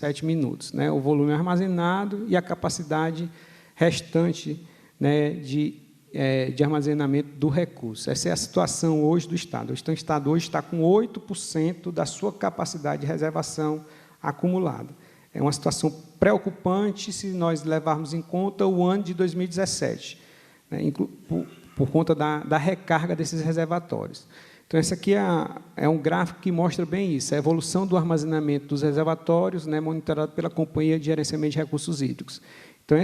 7 minutos, né? O volume armazenado e a capacidade restante, né, de armazenamento do recurso. Essa é a situação hoje do Estado. O Estado hoje está com 8% da sua capacidade de reservação acumulada. É uma situação preocupante se nós levarmos em conta o ano de 2017, né, por conta da recarga desses reservatórios. Então, esse aqui é um gráfico que mostra bem isso, a evolução do armazenamento dos reservatórios, né, monitorado pela Companhia de Gerenciamento de Recursos Hídricos. Então,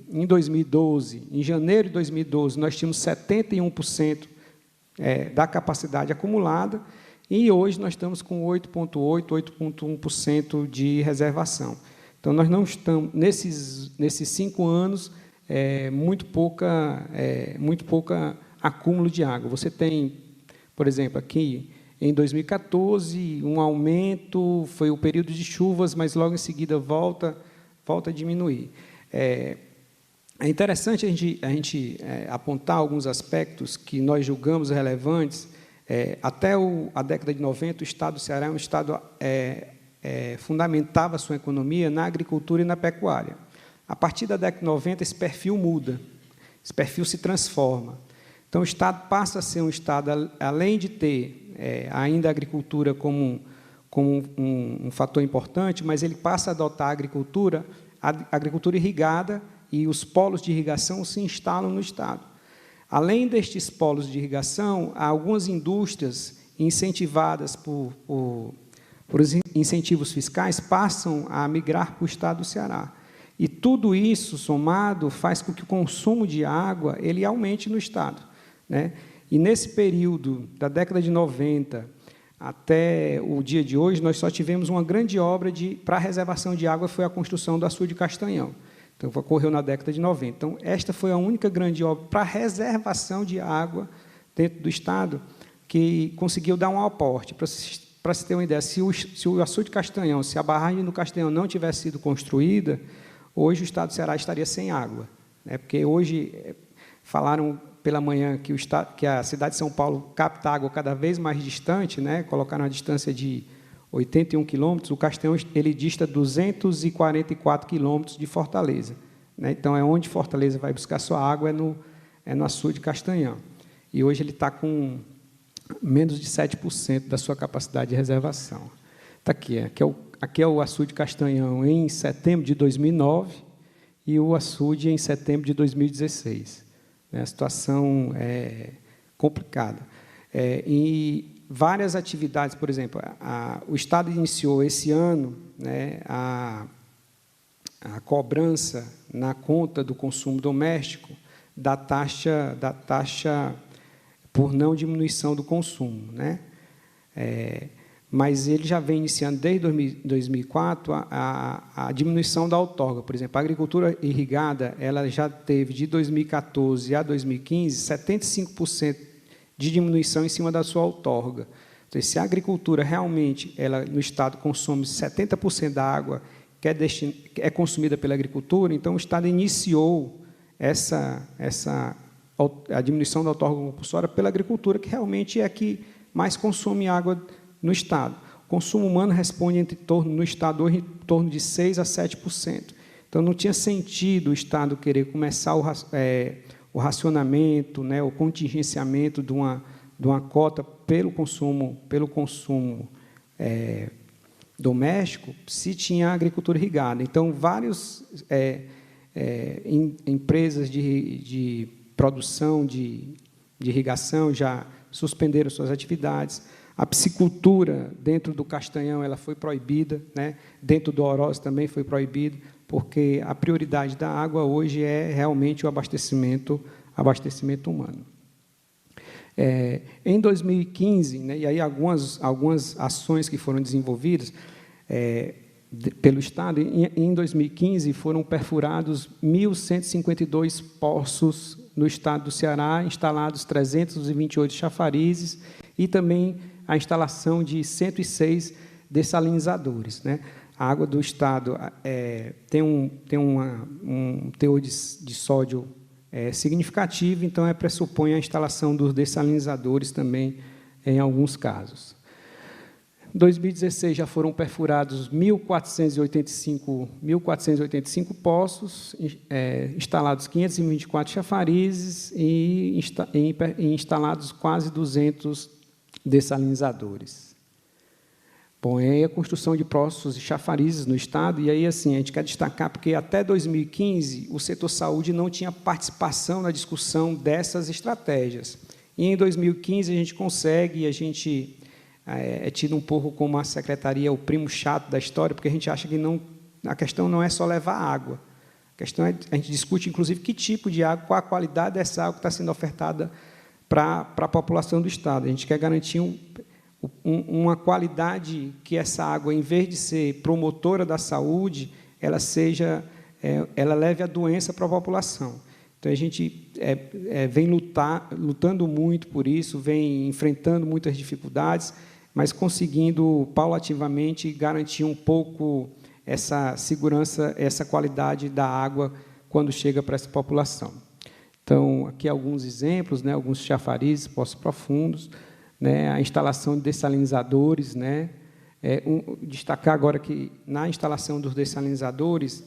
em 2012, em janeiro de 2012, nós tínhamos 71% da capacidade acumulada, e hoje nós estamos com 8,8%, 8,1% de reservação. Então, nós não estamos, nesses 5 anos, muito pouca acúmulo de água. Você tem, por exemplo, aqui, em 2014, um aumento, foi o período de chuvas, mas logo em seguida volta a diminuir. É interessante a gente apontar alguns aspectos que nós julgamos relevantes. Até a década de 90, o Estado do Ceará é um Estado fundamentava a sua economia na agricultura e na pecuária. A partir da década de 90, esse perfil muda, esse perfil se transforma. Então, o Estado passa a ser um Estado, além de ter ainda a agricultura como um fator importante, mas ele passa a adotar a agricultura irrigada, e os polos de irrigação se instalam no Estado. Além destes polos de irrigação, há algumas indústrias incentivadas por incentivos fiscais passam a migrar para o Estado do Ceará. E tudo isso, somado, faz com que o consumo de água ele aumente no Estado, né? E, nesse período, da década de 90 até o dia de hoje, nós só tivemos uma grande obra para a reservação de água, foi a construção do açude Castanhão. Então, ocorreu na década de 90. Então, esta foi a única grande obra para reservação de água dentro do Estado que conseguiu dar um aporte. Para se ter uma ideia, se o açude Castanhão, se a barragem do Castanhão não tivesse sido construída, hoje o Estado do Ceará estaria sem água, né? Porque hoje falaram pela manhã que a cidade de São Paulo capta água cada vez mais distante, né? Colocaram a distância de 81 quilômetros, o Castanhão ele dista 244 quilômetros de Fortaleza, né? Então, onde Fortaleza vai buscar sua água, é no açude Castanhão. E hoje ele está com menos de 7% da sua capacidade de reservação. Está aqui é o açude Castanhão em setembro de 2009 e o açude em setembro de 2016. A situação é complicada. E várias atividades, por exemplo, o Estado iniciou esse ano, né, a cobrança na conta do consumo doméstico da taxa por não diminuição do consumo, né? Mas ele já vem iniciando, desde 2004, a diminuição da outorga. Por exemplo, a agricultura irrigada ela já teve, de 2014 a 2015, 75% de diminuição em cima da sua outorga. Então, se a agricultura realmente, no Estado, consome 70% da água que é consumida pela agricultura, então o Estado iniciou a diminuição da outorga compulsória pela agricultura, que realmente é a que mais consome água no Estado. O consumo humano responde no Estado hoje, em torno de 6% a 7%. Então, não tinha sentido o Estado querer começar o racionamento, né, o contingenciamento de uma cota pelo consumo doméstico, se tinha agricultura irrigada. Então, várias empresas de produção de irrigação já suspenderam suas atividades. A piscicultura dentro do Castanhão ela foi proibida, né? Dentro do Oroz também foi proibido, porque a prioridade da água hoje é realmente o abastecimento humano. Em 2015, né, e aí algumas ações que foram desenvolvidas pelo Estado, em 2015 foram perfurados 1.152 poços no Estado do Ceará, instalados 328 chafarizes e também a instalação de 106 dessalinizadores, né? A água do Estado tem um teor de sódio significativo, então pressupõe a instalação dos dessalinizadores também em alguns casos. Em 2016, já foram perfurados 1.485 poços, instalados 524 chafarizes e instalados quase 200 dessalinizadores. Bom, aí a construção de poços e chafarizes no Estado, e aí, assim, a gente quer destacar, porque até 2015, o setor saúde não tinha participação na discussão dessas estratégias. E em 2015, a gente consegue, a gente é tido um pouco como a secretaria, o primo chato da história, porque a gente acha que a questão não é só levar água. A questão é, a gente discute, inclusive, que tipo de água, qual a qualidade dessa água que está sendo ofertada para a população do Estado. A gente quer garantir uma qualidade que essa água, em vez de ser promotora da saúde, ela leve a doença para a população. Então, a gente vem lutando muito por isso, vem enfrentando muitas dificuldades, mas conseguindo, paulativamente, garantir um pouco essa segurança, essa qualidade da água quando chega para essa população. Então, aqui alguns exemplos, né, alguns chafarizes, poços profundos, né, a instalação de dessalinizadores. Né, destacar agora que, na instalação dos dessalinizadores,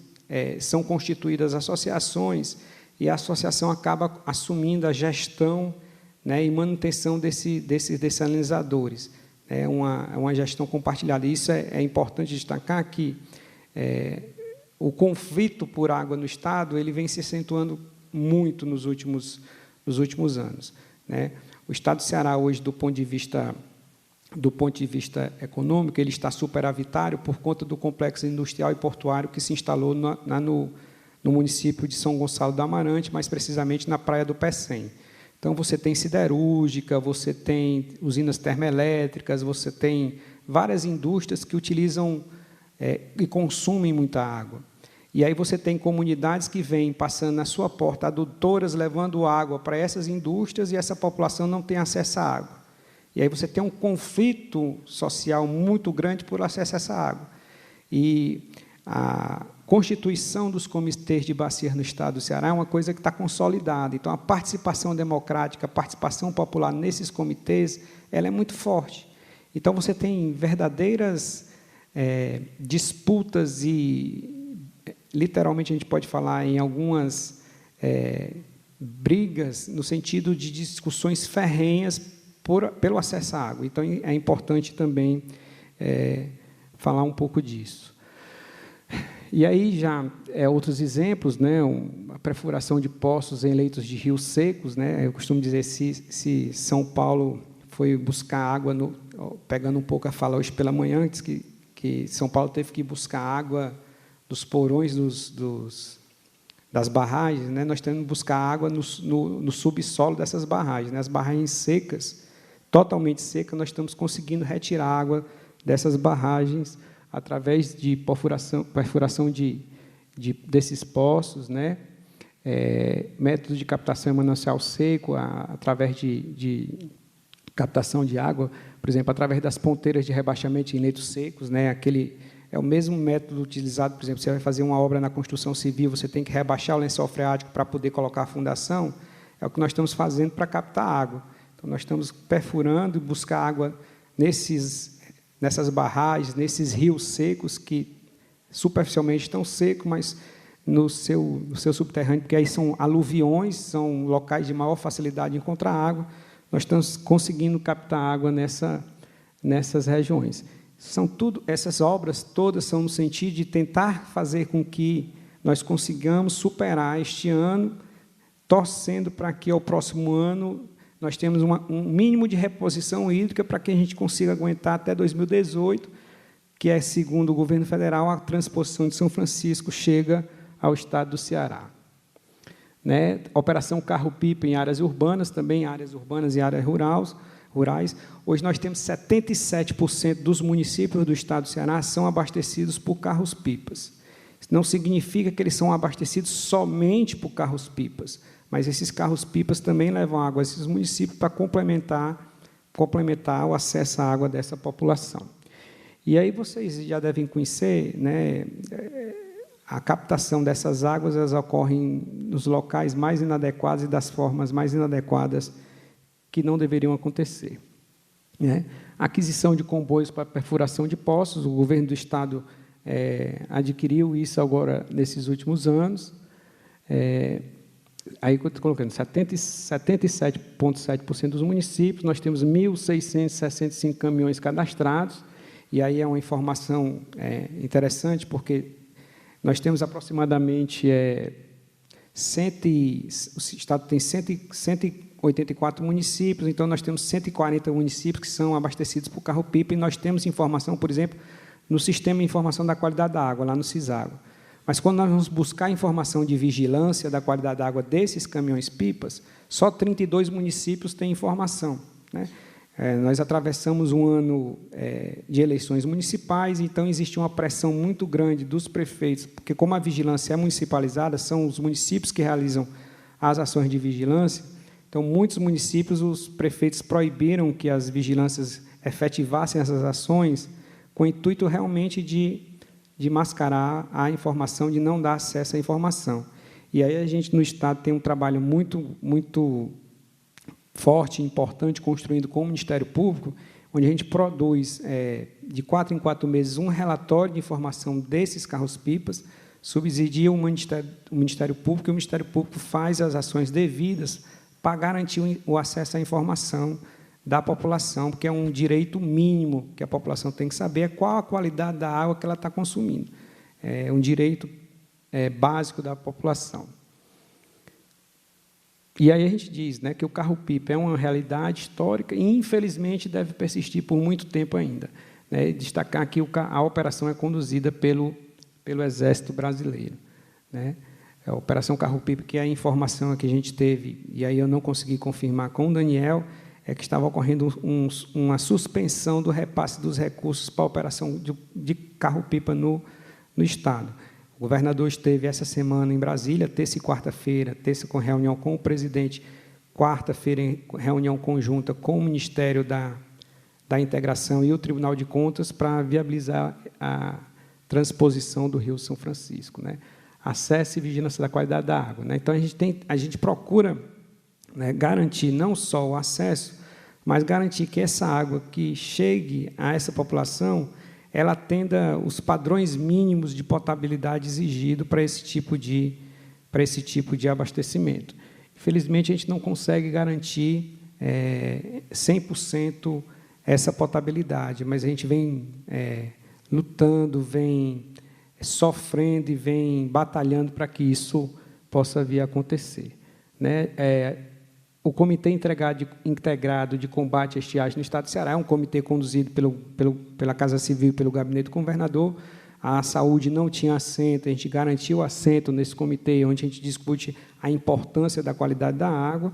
são constituídas associações, e a associação acaba assumindo a gestão, né, e manutenção desses dessalinizadores. É uma gestão compartilhada. Isso é importante destacar que o conflito por água no Estado ele vem se acentuando muito nos últimos anos. Né? O Estado do Ceará, hoje, do ponto de vista econômico, ele está superavitário por conta do complexo industrial e portuário que se instalou no município de São Gonçalo do Amarante, mais precisamente na Praia do Pecém. Então, você tem siderúrgica, você tem usinas termoelétricas, você tem várias indústrias que utilizam e consumem muita água. E aí você tem comunidades que vêm passando na sua porta, adutoras, levando água para essas indústrias, e essa população não tem acesso à água. E aí você tem um conflito social muito grande por acesso a essa água. E a constituição dos comitês de bacias no Estado do Ceará é uma coisa que está consolidada. Então, a participação democrática, a participação popular nesses comitês, ela é muito forte. Então, você tem verdadeiras disputas e, literalmente, a gente pode falar em algumas brigas, no sentido de discussões ferrenhas pelo acesso à água. Então, é importante também falar um pouco disso. E aí já outros exemplos, né, a perfuração de poços em leitos de rios secos. Né, eu costumo dizer, se São Paulo foi buscar água, pegando um pouco a fala hoje pela manhã, antes que São Paulo teve que buscar água dos porões das barragens, né, nós temos que buscar água no subsolo dessas barragens. Né, as barragens secas, totalmente secas, nós estamos conseguindo retirar água dessas barragens através de perfuração desses poços, né? Métodos de captação em manancial seco, através de captação de água, por exemplo, através das ponteiras de rebaixamento em leitos secos. Né? É o mesmo método utilizado, por exemplo, você vai fazer uma obra na construção civil, você tem que rebaixar o lençol freático para poder colocar a fundação, é o que nós estamos fazendo para captar água. Então, nós estamos perfurando e buscar água nessas barragens, nesses rios secos, que superficialmente estão secos, mas no seu subterrâneo, porque aí são aluviões, são locais de maior facilidade de encontrar água, nós estamos conseguindo captar água nessas regiões. Essas obras todas são no sentido de tentar fazer com que nós consigamos superar este ano, torcendo para que, ao próximo ano, nós temos um mínimo de reposição hídrica para que a gente consiga aguentar até 2018, que é, segundo o governo federal, a transposição de São Francisco chega ao Estado do Ceará. Né? Operação carro-pipa em áreas urbanas, também áreas urbanas e áreas rurais. Hoje nós temos 77% dos municípios do Estado do Ceará são abastecidos por carros-pipas. Isso não significa que eles são abastecidos somente por carros-pipas, mas esses carros-pipas também levam água a esses municípios para complementar o acesso à água dessa população. E aí vocês já devem conhecer, né, a captação dessas águas, elas ocorrem nos locais mais inadequados e das formas mais inadequadas que não deveriam acontecer. né? Aquisição de comboios para perfuração de poços, o governo do Estado adquiriu isso agora nesses últimos anos. Aí eu estou colocando 77,7% dos municípios, nós temos 1.665 caminhões cadastrados, e aí é uma informação interessante, porque nós temos aproximadamente o Estado tem 184 municípios, então nós temos 140 municípios que são abastecidos por carro-pipa, e nós temos informação, por exemplo, no Sistema de Informação da Qualidade da Água, lá no CISÁGUA. Mas, quando nós vamos buscar informação de vigilância da qualidade da água desses caminhões-pipas, só 32 municípios têm informação, né? Nós atravessamos um ano de eleições municipais, então existe uma pressão muito grande dos prefeitos, porque, como a vigilância é municipalizada, são os municípios que realizam as ações de vigilância. Então, muitos municípios, os prefeitos proibiram que as vigilâncias efetivassem essas ações, com o intuito realmente de mascarar a informação, de não dar acesso à informação. E aí a gente, no Estado, tem um trabalho muito forte e importante, construindo com o Ministério Público, onde a gente produz, de 4 em 4 meses, um relatório de informação desses carros-pipas, subsidia o Ministério Público, e o Ministério Público faz as ações devidas para garantir o acesso à informação da população, porque é um direito mínimo que a população tem que saber qual a qualidade da água que ela está consumindo. É um direito básico da população. E aí a gente diz, né, que o carro-pipa é uma realidade histórica e, infelizmente, deve persistir por muito tempo ainda, né? Destacar que a operação é conduzida pelo Exército Brasileiro, né? A Operação Carro-Pipa, que é a informação que a gente teve, e aí eu não consegui confirmar com o Daniel, que estava ocorrendo uma suspensão do repasse dos recursos para a operação de carro-pipa no Estado. O governador esteve essa semana em Brasília, terça e quarta-feira, terça com reunião com o presidente, quarta-feira em reunião conjunta com o Ministério da Integração e o Tribunal de Contas para viabilizar a transposição do Rio São Francisco, né? Acesso e vigilância da qualidade da água, né? Então, a gente procura, né, garantir não só o acesso, mas garantir que essa água que chegue a essa população, ela atenda os padrões mínimos de potabilidade exigidos para esse tipo de abastecimento. Infelizmente, a gente não consegue garantir 100% essa potabilidade, mas a gente vem lutando, vem sofrendo e vem batalhando para que isso possa vir a acontecer, né? O Comitê Integrado de Combate à Estiagem no Estado do Ceará é um comitê conduzido pela Casa Civil e pelo Gabinete do Governador. A saúde não tinha assento, a gente garantiu assento nesse comitê, onde a gente discute a importância da qualidade da água.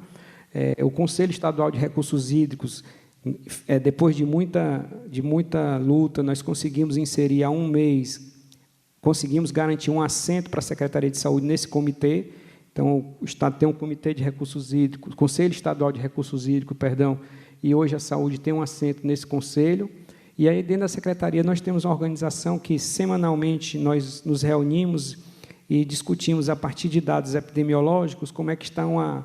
O Conselho Estadual de Recursos Hídricos, depois de muita luta, nós conseguimos inserir há um mês, conseguimos garantir um assento para a Secretaria de Saúde nesse comitê. Então, o Estado tem um comitê de recursos hídricos, Conselho Estadual de Recursos Hídricos, e hoje a saúde tem um assento nesse conselho. E aí, dentro da secretaria, nós temos uma organização que, semanalmente, nós nos reunimos e discutimos, a partir de dados epidemiológicos, como é que estão a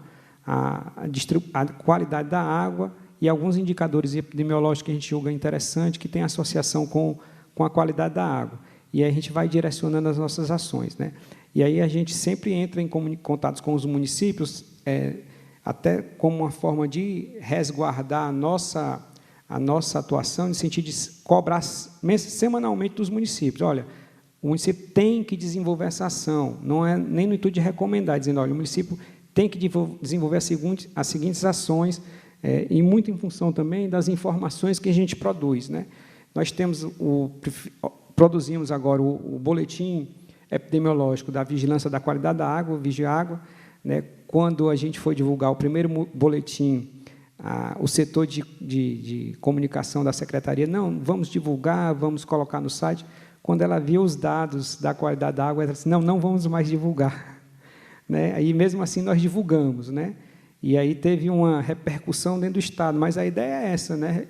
qualidade da água e alguns indicadores epidemiológicos que a gente julga interessante, que tem associação com a qualidade da água. E aí a gente vai direcionando as nossas ações, né? E aí a gente sempre entra em contatos com os municípios, até como uma forma de resguardar a nossa atuação, no sentido de cobrar semanalmente dos municípios. Olha, o município tem que desenvolver essa ação, não é nem no intuito de recomendar, dizendo, olha, o município tem que desenvolver as seguintes ações, e muito em função também das informações que a gente produz, né? Nós produzimos agora o boletim epidemiológico da vigilância da qualidade da água, o Vigiágua, né? Quando a gente foi divulgar o primeiro boletim, o setor de comunicação da secretaria, não, vamos divulgar, vamos colocar no site. Quando ela viu os dados da qualidade da água, ela disse, não vamos mais divulgar, né? Aí, mesmo assim, nós divulgamos, né? E aí teve uma repercussão dentro do Estado, mas a ideia é essa, né?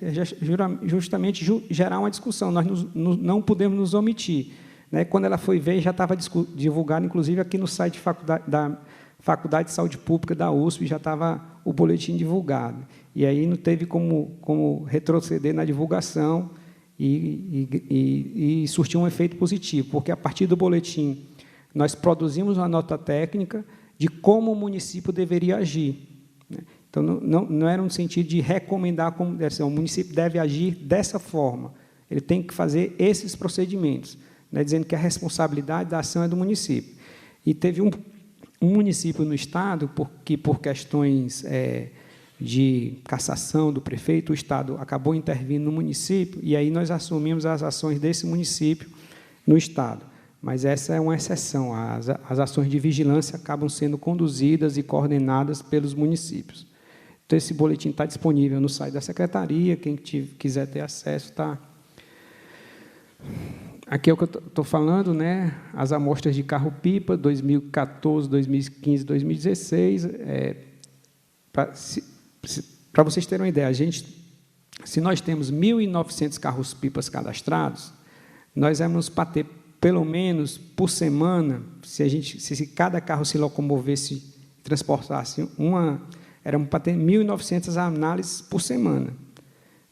Justamente gerar uma discussão, nós não podemos nos omitir, né? Quando ela foi ver, já estava divulgado, inclusive, aqui no site da Faculdade de Saúde Pública da USP já estava o boletim divulgado. E aí não teve como retroceder na divulgação e surtiu um efeito positivo, porque, a partir do boletim, nós produzimos uma nota técnica de como o município deveria agir. Então, não era no sentido de recomendar como deve ser, o município deve agir dessa forma, ele tem que fazer esses procedimentos, né, dizendo que a responsabilidade da ação é do município. E teve um município no Estado, que, por questões de cassação do prefeito, o Estado acabou intervindo no município, e aí nós assumimos as ações desse município no Estado. Mas essa é uma exceção, as ações de vigilância acabam sendo conduzidas e coordenadas pelos municípios. Então, esse boletim está disponível no site da Secretaria, quem quiser ter acesso, está. Aqui é o que eu estou falando, né? As amostras de carro-pipa, 2014, 2015, 2016. Para vocês terem uma ideia, se nós temos 1.900 carros-pipas cadastrados, nós vamos para ter, pelo menos, por semana, se cada carro se locomovesse e transportasse éramos para ter 1.900 análises por semana,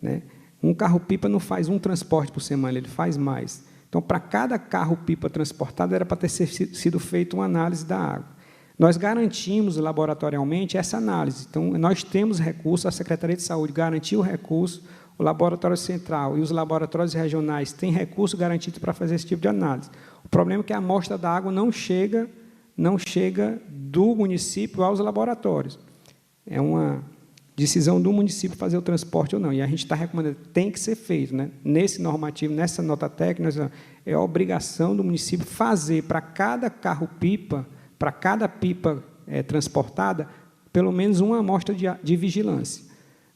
né? Um carro-pipa não faz um transporte por semana, ele faz mais. Então, para cada carro-pipa transportado, era para ter sido feita uma análise da água. Nós garantimos laboratorialmente essa análise. Então, nós temos recurso, a Secretaria de Saúde garantiu o recurso, o Laboratório Central e os laboratórios regionais têm recurso garantido para fazer esse tipo de análise. O problema é que a amostra da água não chega do município aos laboratórios. É uma decisão do município fazer o transporte ou não. E a gente está recomendando, tem que ser feito, né? Nesse normativo, nessa nota técnica, é obrigação do município fazer para cada carro-pipa, para cada pipa transportada, pelo menos uma amostra de vigilância.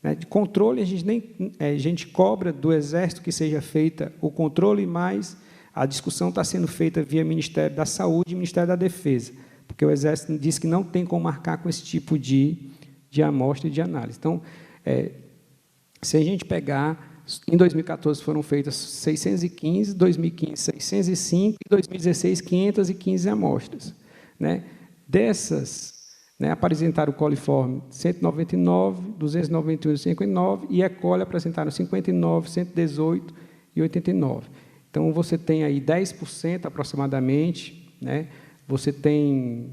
Né? De controle, a gente cobra do Exército que seja feita o controle, mas a discussão está sendo feita via Ministério da Saúde e Ministério da Defesa, porque o Exército diz que não tem como marcar com esse tipo de amostra e de análise. Então, se a gente pegar, em 2014 foram feitas 615, 2015 605 e 2016 515 amostras. Né? Dessas, né, apresentaram o coliforme 199, 291 e 59, e E. coli apresentaram 59, 118 e 89. Então, você tem aí 10% aproximadamente, né? Você tem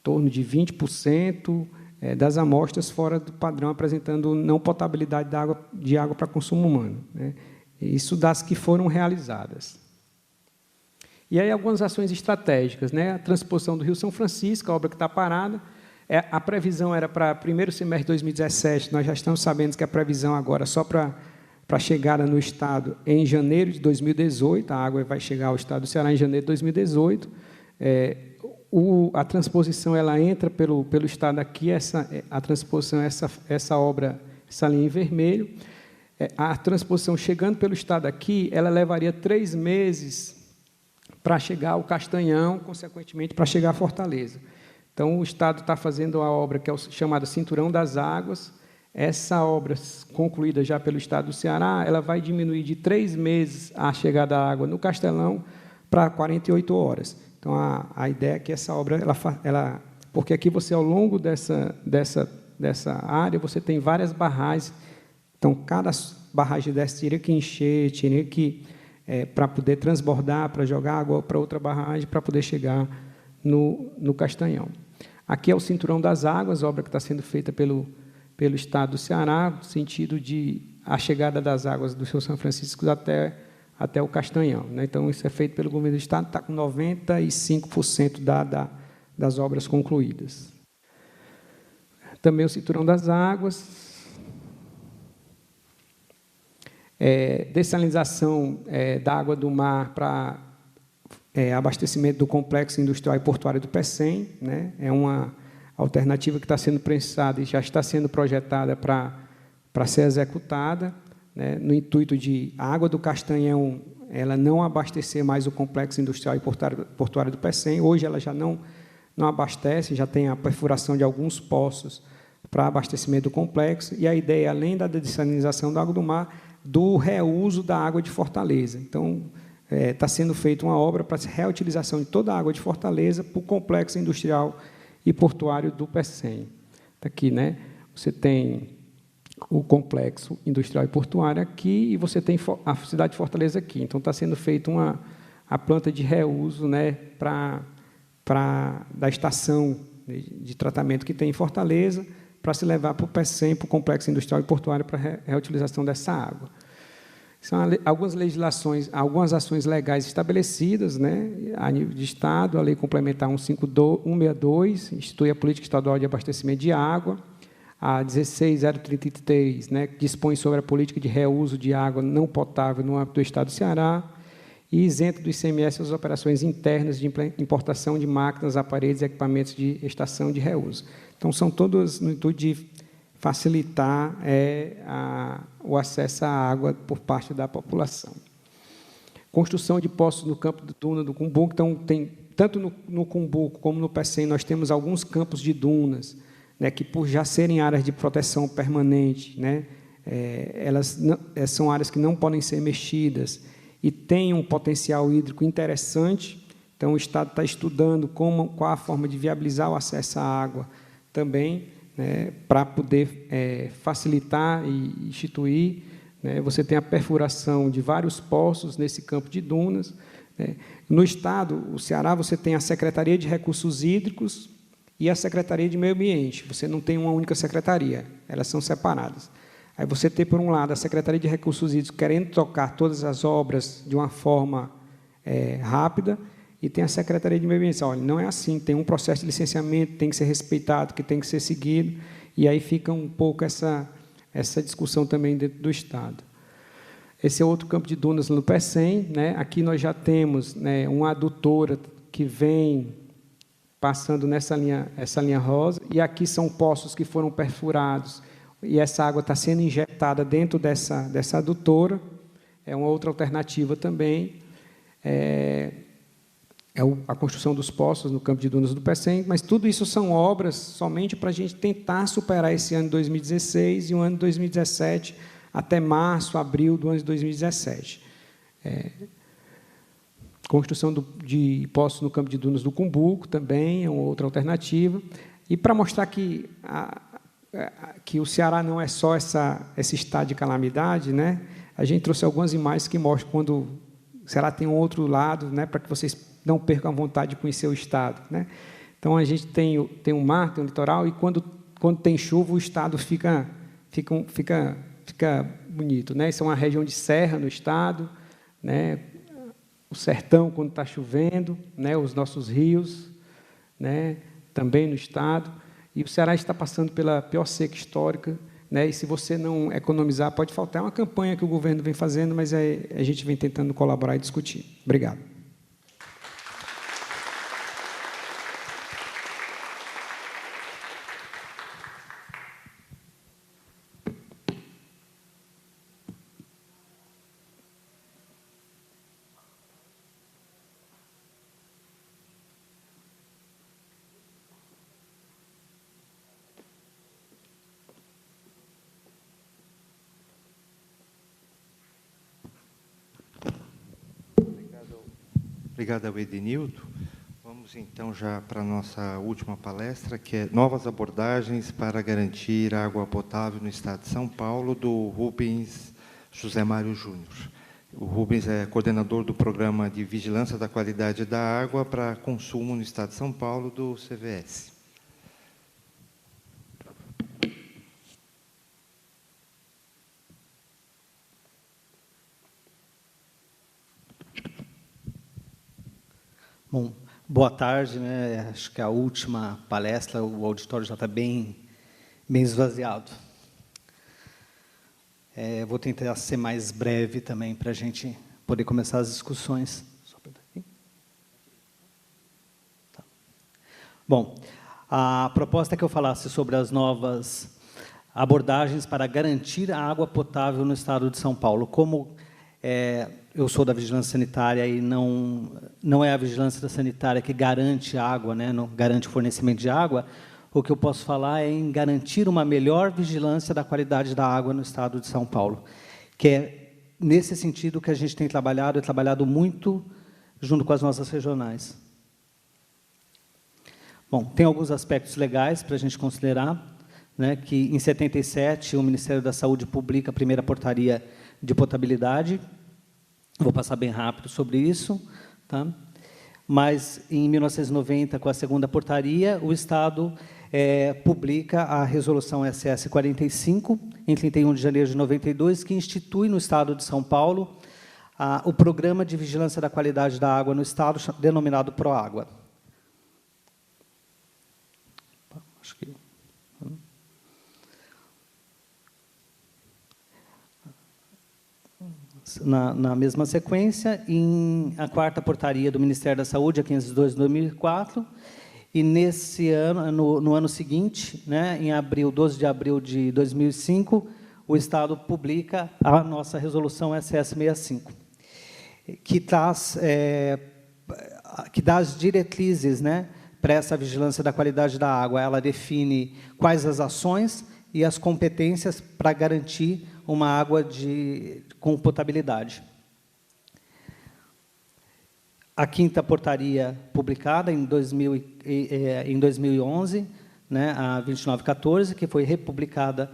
torno de 20% das amostras fora do padrão, apresentando não potabilidade de água para consumo humano. Né? Isso das que foram realizadas. E aí algumas ações estratégicas, né? A transposição do Rio São Francisco, a obra que está parada. A previsão era para primeiro semestre de 2017, nós já estamos sabendo que a previsão agora só para a chegada no Estado em janeiro de 2018, a água vai chegar ao Estado do Ceará em janeiro de 2018. A transposição ela entra pelo Estado aqui, a transposição, essa obra, essa linha em vermelho. A transposição chegando pelo Estado aqui, ela levaria 3 meses para chegar ao Castanhão, consequentemente, para chegar à Fortaleza. Então, o Estado está fazendo a obra que é chamada Cinturão das Águas. Essa obra, concluída já pelo Estado do Ceará, ela vai diminuir de 3 meses a chegada da água no Castelão para 48 horas. Então, a ideia é que essa obra, porque aqui você, ao longo dessa área, você tem várias barragens. Então, cada barragem dessa teria que encher, teria que, para poder transbordar, para jogar água para outra barragem, para poder chegar no Castanhão. Aqui é o Cinturão das Águas, obra que está sendo feita pelo Estado do Ceará, no sentido de a chegada das águas do Rio São Francisco até o Castanhão. Né? Então, isso é feito pelo governo do Estado, está com 95% das obras concluídas. Também o Cinturão das Águas. Dessalinização da água do mar para abastecimento do Complexo Industrial e Portuário do Pecém. Né? É uma alternativa que está sendo pensada e já está sendo projetada para ser executada, né, no intuito de a água do Castanhão ela não abastecer mais o Complexo Industrial e Portuário do Pecém. Hoje ela já não abastece, já tem a perfuração de alguns poços para abastecimento do complexo, e a ideia, além da dessalinização da água do mar, do reuso da água de Fortaleza. Então, está sendo feita uma obra para a reutilização de toda a água de Fortaleza para o complexo industrial e portuário do PECEM. Está aqui, né? Você tem o complexo industrial e portuário aqui e você tem a cidade de Fortaleza aqui. Então, está sendo feita a planta de reuso, né, da estação de tratamento que tem em Fortaleza, para se levar para o PECEM, para o complexo industrial e portuário, para a reutilização dessa água. São algumas legislações, algumas ações legais estabelecidas, né, a nível de Estado, a Lei Complementar 162, institui a Política Estadual de Abastecimento de Água, a 16.033, né, que dispõe sobre a política de reuso de água não potável no âmbito do Estado do Ceará, e isenta do ICMS as operações internas de importação de máquinas, aparelhos e equipamentos de estação de reuso. Então, são todas no intuito de facilitar o acesso à água por parte da população. Construção de poços no campo de duna do Cumbuco. Então, tem, tanto no Cumbuco como no PECEM, nós temos alguns campos de dunas, né, que, por já serem áreas de proteção permanente, né, são áreas que não podem ser mexidas e têm um potencial hídrico interessante. Então, o Estado está estudando qual a forma de viabilizar o acesso à água também, né, para poder facilitar e instituir. Né, você tem a perfuração de vários poços nesse campo de dunas. Né. No Estado, o Ceará, você tem a Secretaria de Recursos Hídricos e a Secretaria de Meio Ambiente. Você não tem uma única secretaria, elas são separadas. Aí você tem, por um lado, a Secretaria de Recursos Hídricos querendo tocar todas as obras de uma forma rápida, e tem a Secretaria de Meio Ambiente. Olha, não é assim, tem um processo de licenciamento, tem que ser respeitado, que tem que ser seguido, e aí fica um pouco essa discussão também dentro do Estado. Esse é outro campo de dunas no PECEM, né? Aqui nós já temos, né, uma adutora que vem passando essa linha rosa, e aqui são poços que foram perfurados, e essa água está sendo injetada dentro dessa adutora. É uma outra alternativa também. A construção dos poços no campo de dunas do PECEM, mas tudo isso são obras somente para a gente tentar superar esse ano de 2016 e o ano de 2017, até março, abril do ano de 2017. Construção de poços no campo de dunas do Cumbuco também é uma outra alternativa. E para mostrar que o Ceará não é só esse estado de calamidade, né, a gente trouxe algumas imagens que mostram quando o Ceará tem um outro lado, né, para que vocês não percam a vontade de conhecer o estado. Né. Então, a gente tem um mar, tem um litoral, e quando tem chuva, o estado fica bonito. Né. Isso é uma região de serra no estado, né, o sertão, quando está chovendo, né, os nossos rios, né, também no estado. E o Ceará está passando pela pior seca histórica, né, e se você não economizar, pode faltar. É uma campanha que o governo vem fazendo, mas a gente vem tentando colaborar e discutir. Obrigado. Obrigado ao Edenildo. Vamos, então, já para a nossa última palestra, que é Novas Abordagens para Garantir Água Potável no Estado de São Paulo, do Rubens José Mário Júnior. O Rubens é coordenador do Programa de Vigilância da Qualidade da Água para Consumo no Estado de São Paulo, do CVS. Bom, boa tarde, né? Acho que a última palestra, o auditório já está bem esvaziado. Vou tentar ser mais breve também, para a gente poder começar as discussões. Só apertar aqui. Tá. Bom, a proposta é que eu falasse sobre as novas abordagens para garantir a água potável no Estado de São Paulo. Como eu sou da vigilância sanitária e não é a vigilância sanitária que garante água, né, não garante o fornecimento de água, o que eu posso falar é em garantir uma melhor vigilância da qualidade da água no Estado de São Paulo, que é nesse sentido que a gente tem trabalhado muito junto com as nossas regionais. Bom, tem alguns aspectos legais para a gente considerar, né, que em 77 o Ministério da Saúde publica a primeira portaria de potabilidade. Vou passar bem rápido sobre isso, tá? Mas em 1990, com a segunda portaria, o Estado publica a resolução SS 45, em 31 de janeiro de 92, que institui no Estado de São Paulo o Programa de Vigilância da Qualidade da Água no Estado, denominado PROÁGUA. Acho que... Na mesma sequência, a quarta portaria do Ministério da Saúde, a 502 de 2004, e nesse ano, no ano seguinte, né, em 12 de abril de 2005, o Estado publica a nossa resolução SS 65, que dá as diretrizes, né, para essa vigilância da qualidade da água. Ela define quais as ações e as competências para garantir uma água com potabilidade. A quinta portaria publicada em 2011, né, a 2914, que foi republicada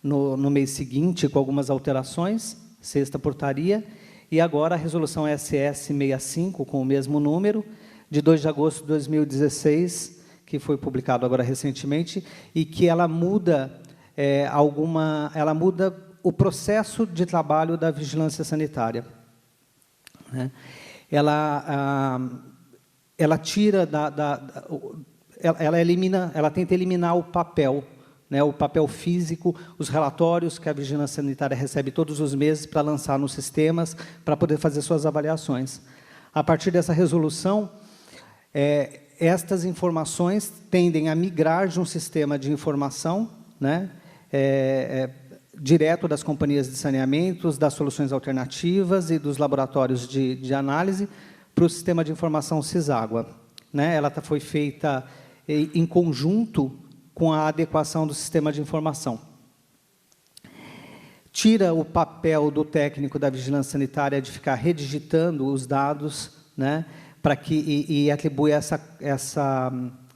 no mês seguinte com algumas alterações, sexta portaria, e agora a resolução SS 65, com o mesmo número, de 2 de agosto de 2016, que foi publicado agora recentemente, e que ela muda o processo de trabalho da vigilância sanitária, né? Ela tira ela tenta eliminar o papel, né, o papel físico, os relatórios que a vigilância sanitária recebe todos os meses para lançar nos sistemas, para poder fazer suas avaliações. A partir dessa resolução, estas informações tendem a migrar de um sistema de informação, né, direto das companhias de saneamentos, das soluções alternativas e dos laboratórios de análise para o sistema de informação Ciságua, né? Ela foi feita em conjunto com a adequação do sistema de informação. Tira o papel do técnico da vigilância sanitária de ficar redigitando os dados, né, e atribui essa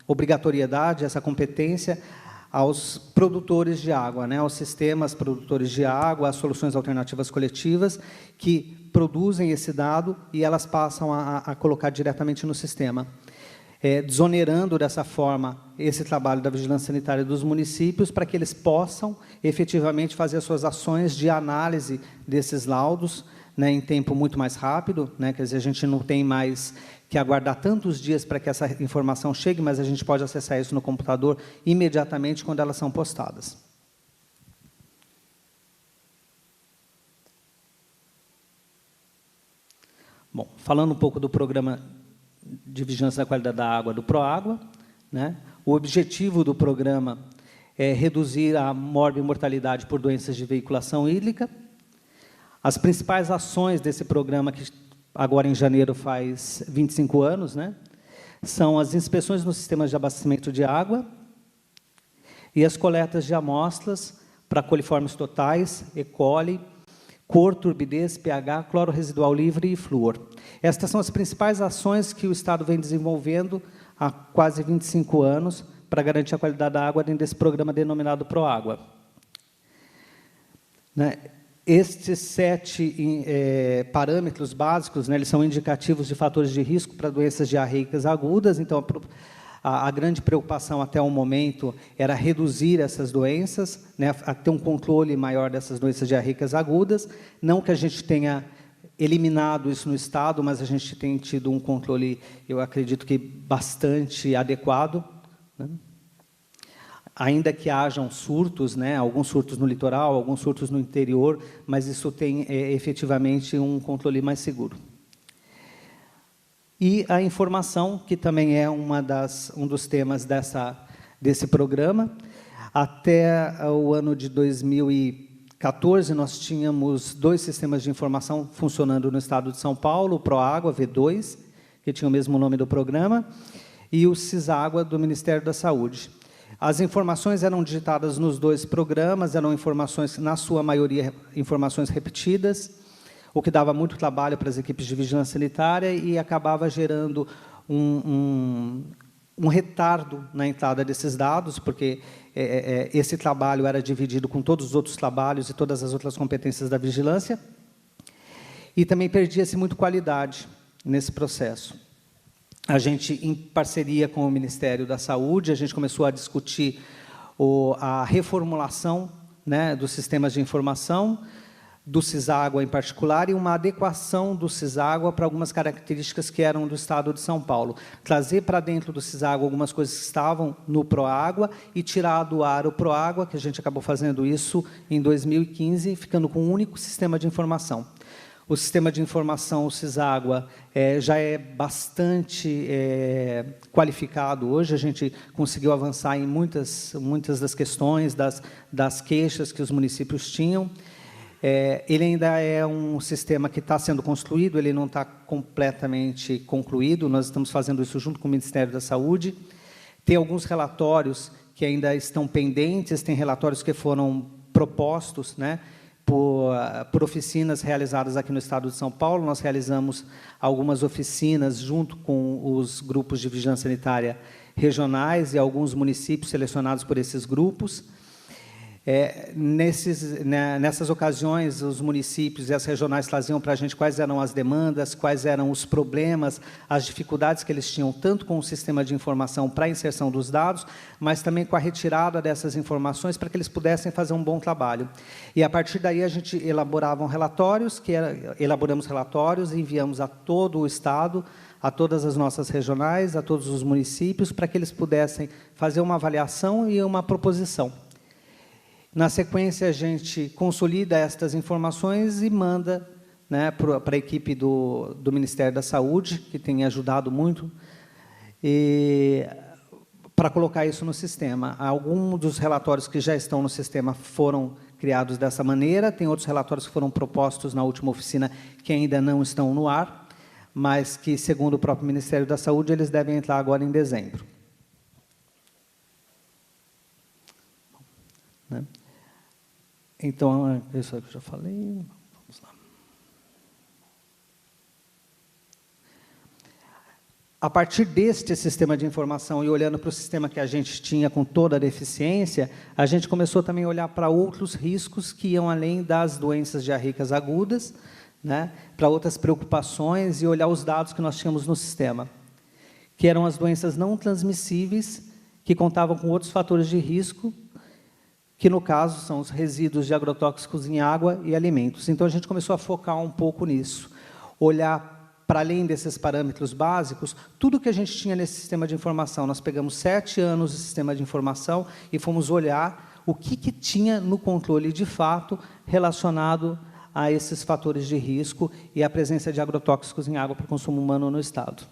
obrigatoriedade, essa competência aos produtores de água, né, aos sistemas produtores de água, às soluções alternativas coletivas, que produzem esse dado e elas passam a colocar diretamente no sistema, desonerando dessa forma esse trabalho da vigilância sanitária dos municípios para que eles possam efetivamente fazer as suas ações de análise desses laudos, né, em tempo muito mais rápido, né, quer dizer, a gente não tem mais que aguardar tantos dias para que essa informação chegue, mas a gente pode acessar isso no computador imediatamente quando elas são postadas. Bom, falando um pouco do programa de vigilância da qualidade da água do PROÁGUA, né, o objetivo do programa é reduzir a morbimortalidade por doenças de veiculação hídrica. As principais ações desse programa, que agora em janeiro faz 25 anos, né, são as inspeções nos sistemas de abastecimento de água e as coletas de amostras para coliformes totais, E. coli, cor, turbidez, pH, cloro residual livre e flúor. Estas são as principais ações que o Estado vem desenvolvendo há quase 25 anos para garantir a qualidade da água dentro desse programa denominado PROÁGUA, né? Estes 7 parâmetros básicos, né, eles são indicativos de fatores de risco para doenças diarreicas agudas. Então, a grande preocupação até o momento era reduzir essas doenças, né, a ter um controle maior dessas doenças diarreicas agudas. Não que a gente tenha eliminado isso no Estado, mas a gente tem tido um controle, eu acredito que bastante adequado, né? Ainda que hajam surtos, né, alguns surtos no litoral, alguns surtos no interior, mas isso tem efetivamente um controle mais seguro. E a informação, que também é um dos temas desse programa. Até o ano de 2014, nós tínhamos 2 sistemas de informação funcionando no Estado de São Paulo, o PROÁGUA V2, que tinha o mesmo nome do programa, e o Ciságua, do Ministério da Saúde. As informações eram digitadas nos 2 programas, eram informações, na sua maioria, informações repetidas, o que dava muito trabalho para as equipes de vigilância sanitária e acabava gerando um retardo na entrada desses dados, porque esse trabalho era dividido com todos os outros trabalhos e todas as outras competências da vigilância, e também perdia-se muito qualidade nesse processo. A gente, em parceria com o Ministério da Saúde, a gente começou a discutir a reformulação, né, dos sistemas de informação, do CISÁGUA em particular, e uma adequação do CISÁGUA para algumas características que eram do Estado de São Paulo. Trazer para dentro do CISÁGUA algumas coisas que estavam no PROÁGUA e tirar do ar o PROÁGUA, que a gente acabou fazendo isso em 2015, ficando com um único sistema de informação. O sistema de informação, o CISÁGUA, já é bastante qualificado hoje. A gente conseguiu avançar em muitas das questões, das queixas que os municípios tinham. Ele ainda é um sistema que está sendo construído, ele não está completamente concluído. Nós estamos fazendo isso junto com o Ministério da Saúde. Tem alguns relatórios que ainda estão pendentes, tem relatórios que foram propostos, né, por oficinas realizadas aqui no Estado de São Paulo. Nós realizamos algumas oficinas junto com os grupos de vigilância sanitária regionais e alguns municípios selecionados por esses grupos. Nessas ocasiões, os municípios e as regionais traziam para a gente quais eram as demandas, quais eram os problemas, as dificuldades que eles tinham, tanto com o sistema de informação para a inserção dos dados, mas também com a retirada dessas informações para que eles pudessem fazer um bom trabalho. E, a partir daí, a gente elaborava relatórios, elaboramos relatórios e enviamos a todo o Estado, a todas as nossas regionais, a todos os municípios, para que eles pudessem fazer uma avaliação e uma proposição. Na sequência, a gente consolida estas informações e manda, né, para a equipe do Ministério da Saúde, que tem ajudado muito, para colocar isso no sistema. Alguns dos relatórios que já estão no sistema foram criados dessa maneira, tem outros relatórios que foram propostos na última oficina que ainda não estão no ar, mas que, segundo o próprio Ministério da Saúde, eles devem entrar agora em dezembro. Né? Então, isso é o que eu já falei. Vamos lá. A partir deste sistema de informação e olhando para o sistema que a gente tinha com toda a deficiência, a gente começou também a olhar para outros riscos que iam além das doenças diarreicas agudas, né, para outras preocupações e olhar os dados que nós tínhamos no sistema, que eram as doenças não transmissíveis, que contavam com outros fatores de risco, que, no caso, são os resíduos de agrotóxicos em água e alimentos. Então, a gente começou a focar um pouco nisso, olhar para além desses parâmetros básicos, tudo que a gente tinha nesse sistema de informação. Nós pegamos 7 anos de sistema de informação e fomos olhar o que tinha no controle, de fato, relacionado a esses fatores de risco e a presença de agrotóxicos em água para o consumo humano no Estado.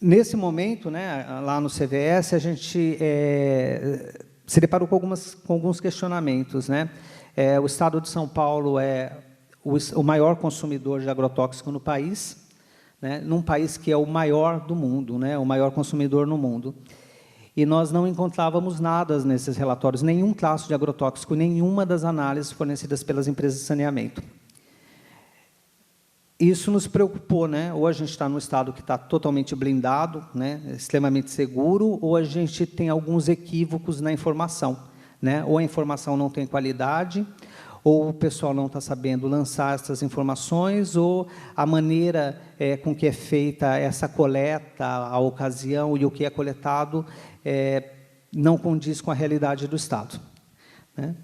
Nesse momento, né, lá no CVS, a gente se deparou com alguns questionamentos, né? O Estado de São Paulo é o maior consumidor de agrotóxico no país, né? Num país que é o maior do mundo, né? O maior consumidor no mundo. E nós não encontrávamos nada nesses relatórios, nenhum traço de agrotóxico, nenhuma das análises fornecidas pelas empresas de saneamento. Isso nos preocupou, né? Ou a gente está num estado que está totalmente blindado, né, extremamente seguro, ou a gente tem alguns equívocos na informação, né? Ou a informação não tem qualidade, ou o pessoal não está sabendo lançar essas informações, ou a maneira com que é feita essa coleta, a ocasião e o que é coletado não condiz com a realidade do Estado, né?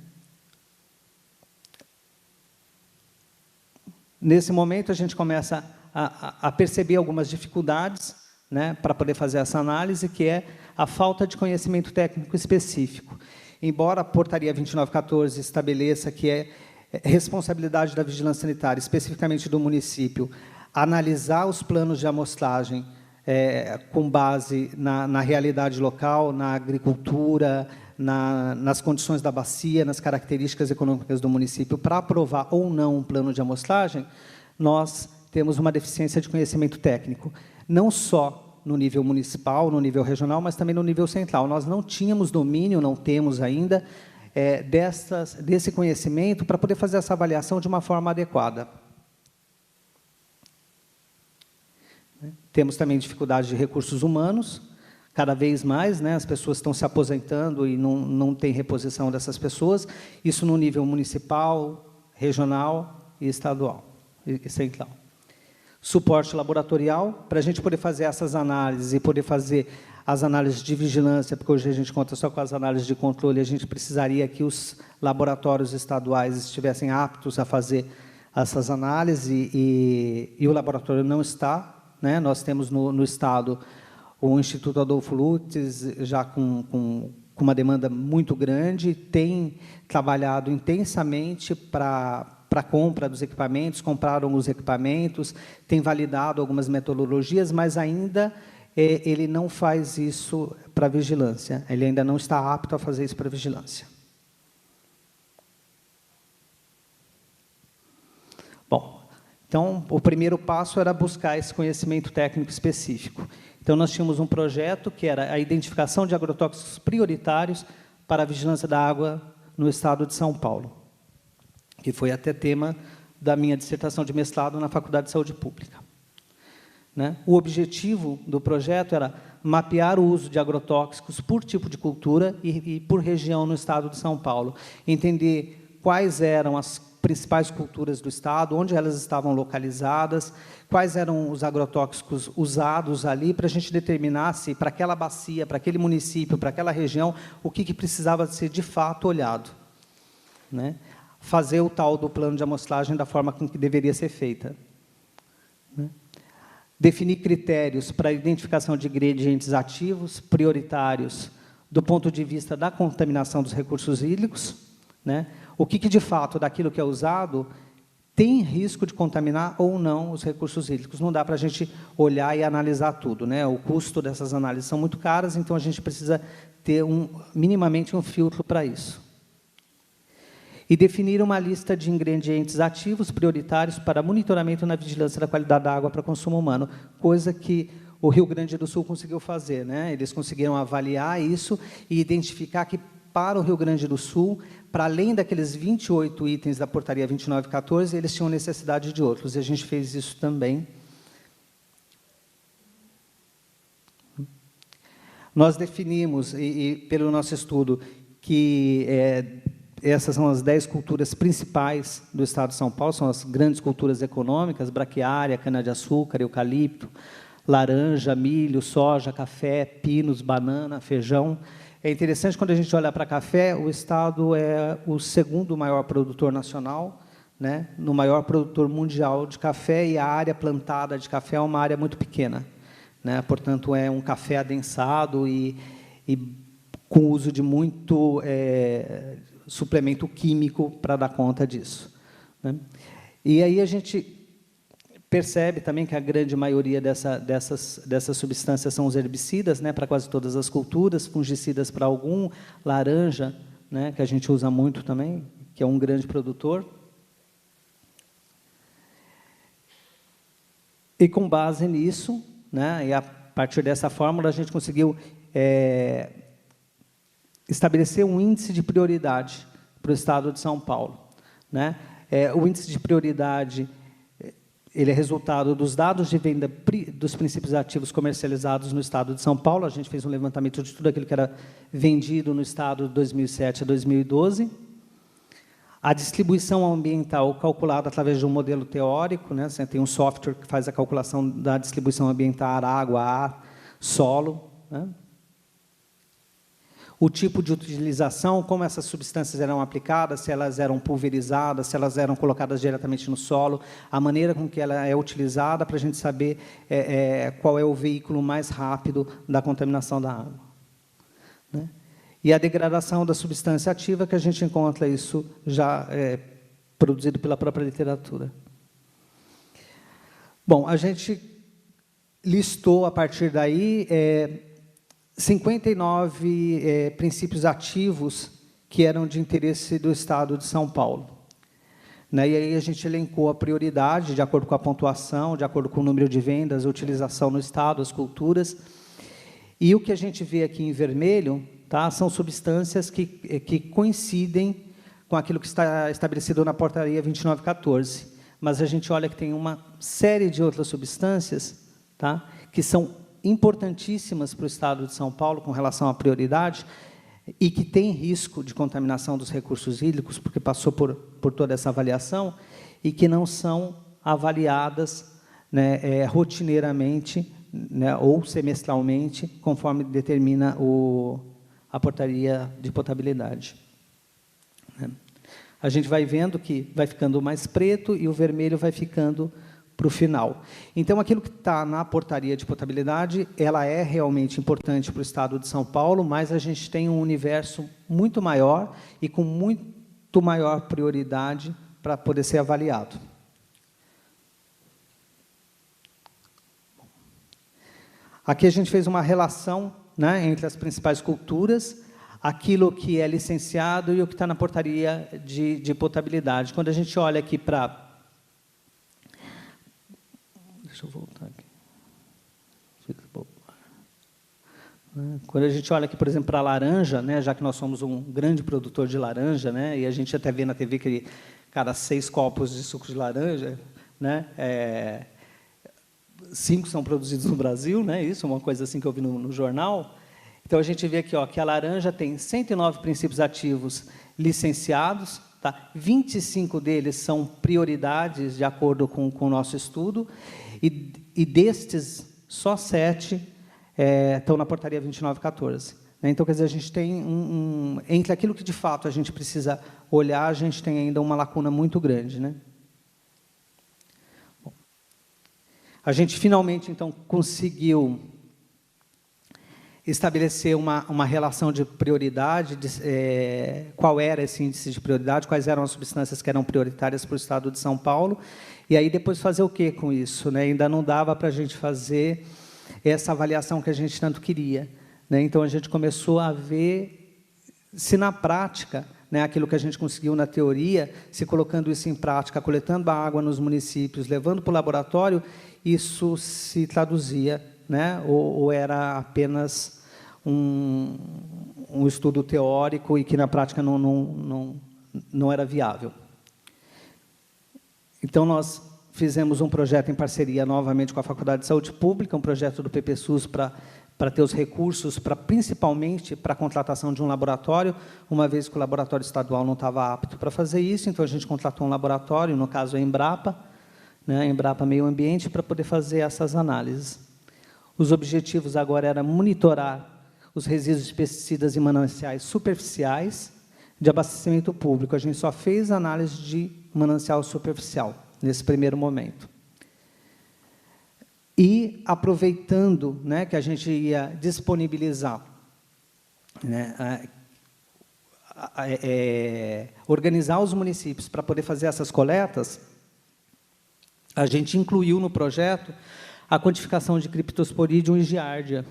Nesse momento, a gente começa a perceber algumas dificuldades, né, para poder fazer essa análise, que é a falta de conhecimento técnico específico. Embora a Portaria 2914 estabeleça que é responsabilidade da vigilância sanitária, especificamente do município, analisar os planos de amostragem com base na realidade local, na agricultura, nas condições da bacia, nas características econômicas do município, para aprovar ou não um plano de amostragem, nós temos uma deficiência de conhecimento técnico, não só no nível municipal, no nível regional, mas também no nível central. Nós não tínhamos domínio, não temos ainda, desse conhecimento para poder fazer essa avaliação de uma forma adequada. Temos também dificuldade de recursos humanos, cada vez mais, né, as pessoas estão se aposentando e não tem reposição dessas pessoas, isso no nível municipal, regional e estadual e central. Suporte laboratorial, para a gente poder fazer essas análises e poder fazer as análises de vigilância, porque hoje a gente conta só com as análises de controle, a gente precisaria que os laboratórios estaduais estivessem aptos a fazer essas análises e o laboratório não está, né? Nós temos no Estado o Instituto Adolfo Lutz, já com uma demanda muito grande, tem trabalhado intensamente para a compra dos equipamentos, compraram os equipamentos, tem validado algumas metodologias, mas ainda ele não faz isso para vigilância, ele ainda não está apto a fazer isso para vigilância. Bom, então, o primeiro passo era buscar esse conhecimento técnico específico. Então, nós tínhamos um projeto que era a identificação de agrotóxicos prioritários para a vigilância da água no estado de São Paulo, que foi até tema da minha dissertação de mestrado na Faculdade de Saúde Pública. Né? O objetivo do projeto era mapear o uso de agrotóxicos por tipo de cultura e por região no estado de São Paulo, entender quais eram as principais culturas do estado, onde elas estavam localizadas, quais eram os agrotóxicos usados ali, para a gente determinar se, para aquela bacia, para aquele município, para aquela região, o que precisava ser de fato olhado. Né? Fazer o tal do plano de amostragem da forma com que deveria ser feita. Né? Definir critérios para a identificação de ingredientes ativos prioritários do ponto de vista da contaminação dos recursos hídricos, né? O que de fato, daquilo que é usado, tem risco de contaminar ou não os recursos hídricos. Não dá para a gente olhar e analisar tudo, né? O custo dessas análises são muito caras, então a gente precisa ter minimamente um filtro para isso. E definir uma lista de ingredientes ativos prioritários para monitoramento na vigilância da qualidade da água para consumo humano, coisa que o Rio Grande do Sul conseguiu fazer, né? Eles conseguiram avaliar isso e identificar que, para o Rio Grande do Sul, para além daqueles 28 itens da portaria 2914, eles tinham necessidade de outros, e a gente fez isso também. Nós definimos, pelo nosso estudo, que essas são as 10 culturas principais do estado de São Paulo, são as grandes culturas econômicas: braquiária, cana-de-açúcar, eucalipto, laranja, milho, soja, café, pinos, banana, feijão. É interessante, quando a gente olha para café, o estado é o segundo maior produtor nacional, né, no maior produtor mundial de café, e a área plantada de café é uma área muito pequena. Né, portanto, é um café adensado e com uso de muito suplemento químico para dar conta disso. Né. E aí a gente percebe também que a grande maioria dessas substâncias são os herbicidas, né, para quase todas as culturas, fungicidas para algum, laranja, né, que a gente usa muito também, que é um grande produtor. E com base nisso, né, e a partir dessa fórmula, a gente conseguiu estabelecer um índice de prioridade para o estado de São Paulo. Né. O índice de prioridade ele é resultado dos dados de venda dos princípios ativos comercializados no estado de São Paulo. A gente fez um levantamento de tudo aquilo que era vendido no estado de 2007 a 2012. A distribuição ambiental calculada através de um modelo teórico, né? Você tem um software que faz a calculação da distribuição ambiental, água, ar, solo. Né? O tipo de utilização, como essas substâncias eram aplicadas, se elas eram pulverizadas, se elas eram colocadas diretamente no solo, a maneira com que ela é utilizada, para a gente saber qual é o veículo mais rápido da contaminação da água. Né? E a degradação da substância ativa, que a gente encontra isso já produzido pela própria literatura. Bom, a gente listou, a partir daí, 59 princípios ativos que eram de interesse do estado de São Paulo. Né? E aí a gente elencou a prioridade, de acordo com a pontuação, de acordo com o número de vendas, a utilização no estado, as culturas. E o que a gente vê aqui em vermelho tá? São substâncias que coincidem com aquilo que está estabelecido na portaria 2914. Mas a gente olha que tem uma série de outras substâncias, tá? Que são importantíssimas para o Estado de São Paulo com relação à prioridade e que tem risco de contaminação dos recursos hídricos, porque passou por toda essa avaliação, e que não são avaliadas, né, rotineiramente, né, ou semestralmente, conforme determina a portaria de potabilidade. Né? A gente vai vendo que vai ficando mais preto e o vermelho vai ficando para o final. Então, aquilo que está na portaria de potabilidade, ela é realmente importante para o Estado de São Paulo, mas a gente tem um universo muito maior e com muito maior prioridade para poder ser avaliado. Aqui a gente fez uma relação, né, entre as principais culturas, aquilo que é licenciado e o que está na portaria de potabilidade. Quando a gente olha aqui para... Deixa eu voltar aqui. Quando a gente olha aqui, por exemplo, para a laranja, né, já que nós somos um grande produtor de laranja, né, e a gente até vê na TV que cada 6 copos de suco de laranja, né, 5 são produzidos no Brasil, né, isso é uma coisa assim que eu vi no jornal. Então, a gente vê aqui, ó, que a laranja tem 109 princípios ativos licenciados, tá? 25 deles são prioridades, de acordo com o nosso estudo, e destes, só 7 estão na portaria 2914. Né? Então, quer dizer, a gente tem entre aquilo que, de fato, a gente precisa olhar, a gente tem ainda uma lacuna muito grande. Né? Bom, a gente, finalmente, então, conseguiu estabelecer uma relação de prioridade, qual era esse índice de prioridade, quais eram as substâncias que eram prioritárias para o Estado de São Paulo, e aí depois fazer o quê com isso? Né? Ainda não dava para a gente fazer essa avaliação que a gente tanto queria. Né? Então, a gente começou a ver se na prática, né, aquilo que a gente conseguiu na teoria, se colocando isso em prática, coletando a água nos municípios, levando para o laboratório, isso se traduzia, né, ou era apenas um estudo teórico e que, na prática, não era viável. Então, nós fizemos um projeto em parceria, novamente, com a Faculdade de Saúde Pública, um projeto do PPSUS para ter os recursos, principalmente para a contratação de um laboratório, uma vez que o laboratório estadual não estava apto para fazer isso, então a gente contratou um laboratório, no caso a Embrapa, né, Embrapa Meio Ambiente, para poder fazer essas análises. Os objetivos agora eram monitorar os resíduos de pesticidas em mananciais superficiais de abastecimento público. A gente só fez análise de manancial superficial, nesse primeiro momento. E, aproveitando, né, que a gente ia disponibilizar, né, organizar os municípios para poder fazer essas coletas, a gente incluiu no projeto a quantificação de Cryptosporidium e Giardia,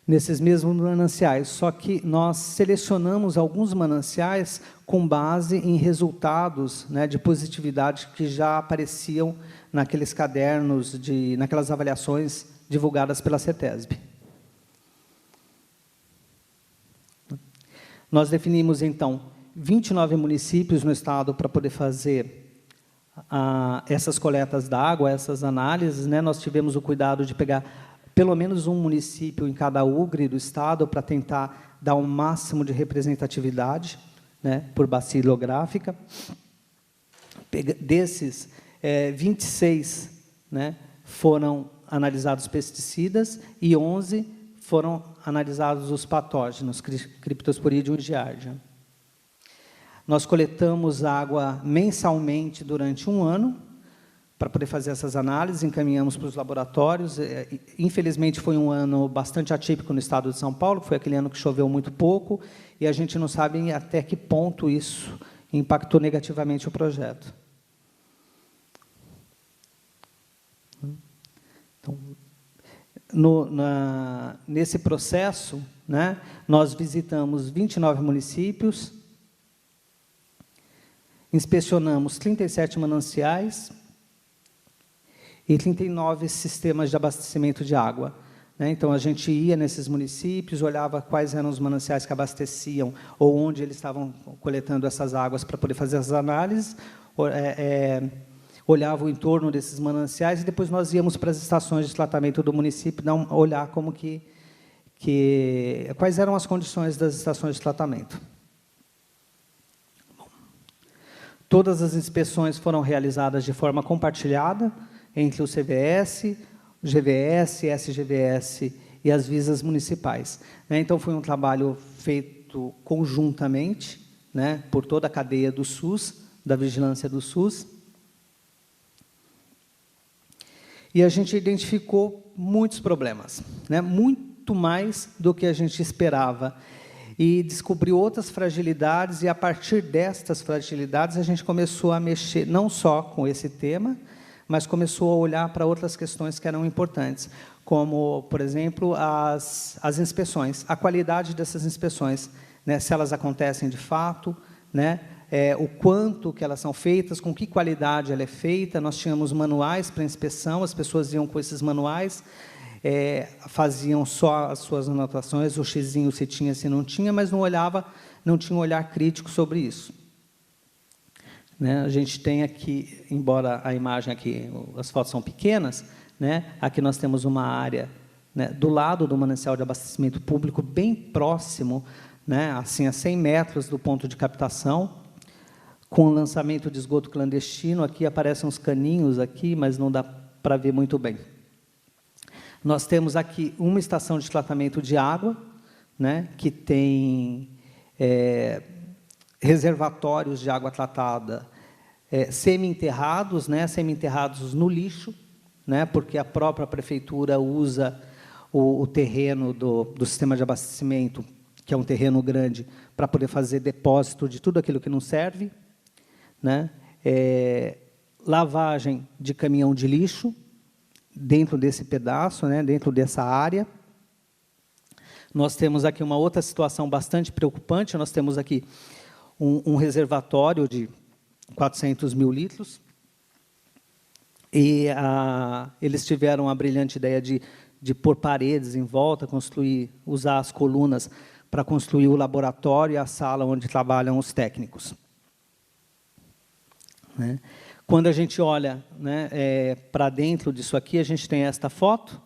nesses mesmos mananciais, só que nós selecionamos alguns mananciais com base em resultados, né, de positividade que já apareciam naqueles cadernos, naquelas avaliações divulgadas pela CETESB. Nós definimos, então, 29 municípios no estado para poder fazer essas coletas da água, essas análises. Né? Nós tivemos o cuidado de pegar pelo menos um município em cada UGRE do estado para tentar dar um máximo de representatividade, né, por bacia hidrográfica. Desses, 26, né, foram analisados pesticidas e 11 foram analisados os patógenos, Cryptosporidium e Giardia. Nós coletamos água mensalmente durante um ano, para poder fazer essas análises, encaminhamos para os laboratórios. Infelizmente, foi um ano bastante atípico no estado de São Paulo, foi aquele ano que choveu muito pouco, e a gente não sabe até que ponto isso impactou negativamente o projeto. Então, nesse processo, né, nós visitamos 29 municípios, inspecionamos 37 mananciais, e 39 sistemas de abastecimento de água. né? Então, a gente ia nesses municípios, olhava quais eram os mananciais que abasteciam, ou onde eles estavam coletando essas águas para poder fazer as análises, olhava o entorno desses mananciais, e depois nós íamos para as estações de tratamento do município, olhar como quais eram as condições das estações de tratamento. Todas as inspeções foram realizadas de forma compartilhada entre o CVS, o GVS, SGVS e as visas municipais, né? Então, foi um trabalho feito conjuntamente, né, por toda a cadeia do SUS, da vigilância do SUS. E a gente identificou muitos problemas, né, muito mais do que a gente esperava, e descobriu outras fragilidades, e, a partir destas fragilidades, a gente começou a mexer não só com esse tema, mas começou a olhar para outras questões que eram importantes, como, por exemplo, as inspeções, a qualidade dessas inspeções, né, se elas acontecem de fato, né, o quanto que elas são feitas, com que qualidade ela é feita. Nós tínhamos manuais para inspeção, as pessoas iam com esses manuais, faziam só as suas anotações, o xizinho se tinha, se não tinha, mas não tinha um olhar crítico sobre isso. Né? A gente tem aqui, embora a imagem aqui, as fotos são pequenas, né? Aqui nós temos uma área, né, do lado do manancial de abastecimento público, bem próximo, né, assim, a 100 metros do ponto de captação, com o lançamento de esgoto clandestino. Aqui aparecem uns caninhos aqui, mas não dá para ver muito bem. Nós temos aqui uma estação de tratamento de água, né, que tem reservatórios de água tratada semi-enterrados, né, semi-enterrados no lixo, né, porque a própria prefeitura usa o terreno do sistema de abastecimento, que é um terreno grande, para poder fazer depósito de tudo aquilo que não serve, né, lavagem de caminhão de lixo dentro desse pedaço, né, dentro dessa área. Nós temos aqui uma outra situação bastante preocupante. Nós temos aqui um reservatório de 400 mil litros, e eles tiveram a brilhante ideia de pôr paredes em volta, usar as colunas para construir o laboratório e a sala onde trabalham os técnicos. Né? Quando a gente olha, né, para dentro disso aqui, a gente tem esta foto,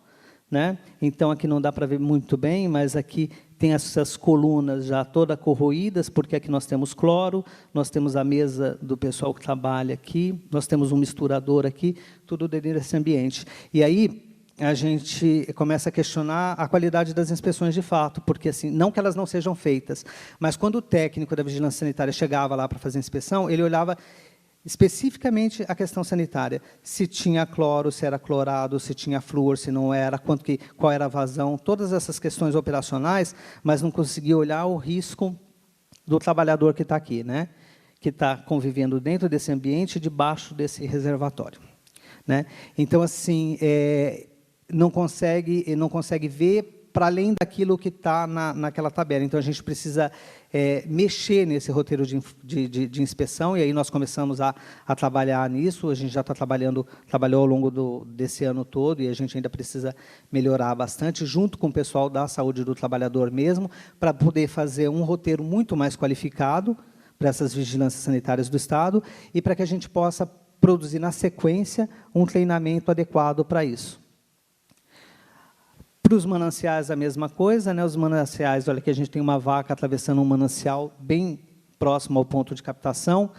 né? Então, aqui não dá para ver muito bem, mas aqui tem essas colunas já todas corroídas, porque aqui nós temos cloro, nós temos a mesa do pessoal que trabalha aqui, nós temos um misturador aqui, tudo dentro desse ambiente. E aí a gente começa a questionar a qualidade das inspeções de fato, porque, assim, não que elas não sejam feitas, mas quando o técnico da vigilância sanitária chegava lá para fazer a inspeção, ele olhava especificamente a questão sanitária, se tinha cloro, se era clorado, se tinha flúor, se não era, qual era a vazão, todas essas questões operacionais, mas não conseguia olhar o risco do trabalhador que está aqui, né? Que está convivendo dentro desse ambiente, debaixo desse reservatório. Né? Então, assim, não consegue ver para além daquilo que está naquela tabela. Então, a gente precisa mexer nesse roteiro de inspeção, e aí nós começamos a trabalhar nisso. A gente já trabalhou ao longo desse ano todo, e a gente ainda precisa melhorar bastante, junto com o pessoal da saúde do trabalhador mesmo, para poder fazer um roteiro muito mais qualificado para essas vigilâncias sanitárias do Estado, e para que a gente possa produzir, na sequência, um treinamento adequado para isso. Para os mananciais, a mesma coisa, né? Os mananciais, olha, aqui a gente tem uma vaca atravessando um manancial bem próximo ao ponto de captação.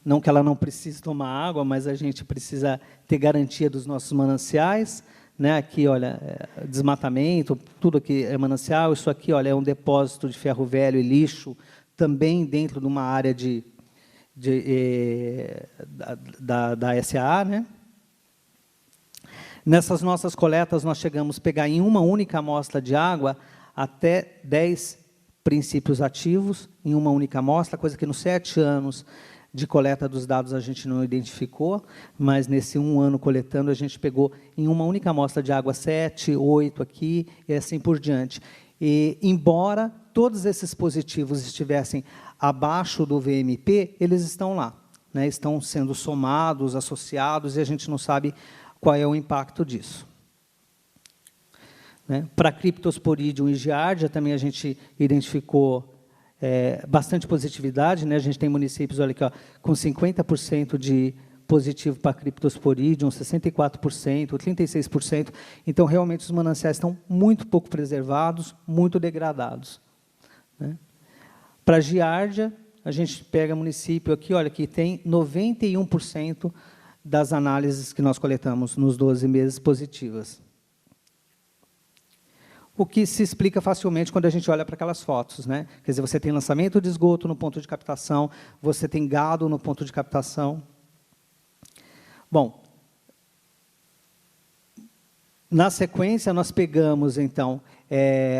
Não que ela não precise tomar água, mas a gente precisa ter garantia dos nossos mananciais. Né? Aqui, olha, desmatamento, tudo aqui é manancial. Isso aqui, olha, é um depósito de ferro velho e lixo, também dentro de uma área da SAA, né? Nessas nossas coletas, nós chegamos a pegar em uma única amostra de água até 10 princípios ativos, em uma única amostra, coisa que nos 7 anos de coleta dos dados a gente não identificou, mas nesse 1 ano coletando, a gente pegou em uma única amostra de água 7, 8 aqui, e assim por diante. E, embora todos esses positivos estivessem abaixo do VMP, eles estão lá, né? Estão sendo somados, associados, e a gente não sabe qual é o impacto disso. né? Para Cryptosporidium e Giardia, também a gente identificou bastante positividade, né? A gente tem municípios, olha aqui, ó, com 50% de positivo para Cryptosporidium, 64%, 36%. Então, realmente, os mananciais estão muito pouco preservados, muito degradados, né? Para Giardia, a gente pega município aqui, olha, que tem 91% das análises que nós coletamos nos 12 meses positivas. O que se explica facilmente quando a gente olha para aquelas fotos, né? Quer dizer, você tem lançamento de esgoto no ponto de captação, você tem gado no ponto de captação. Bom, na sequência, nós pegamos, então,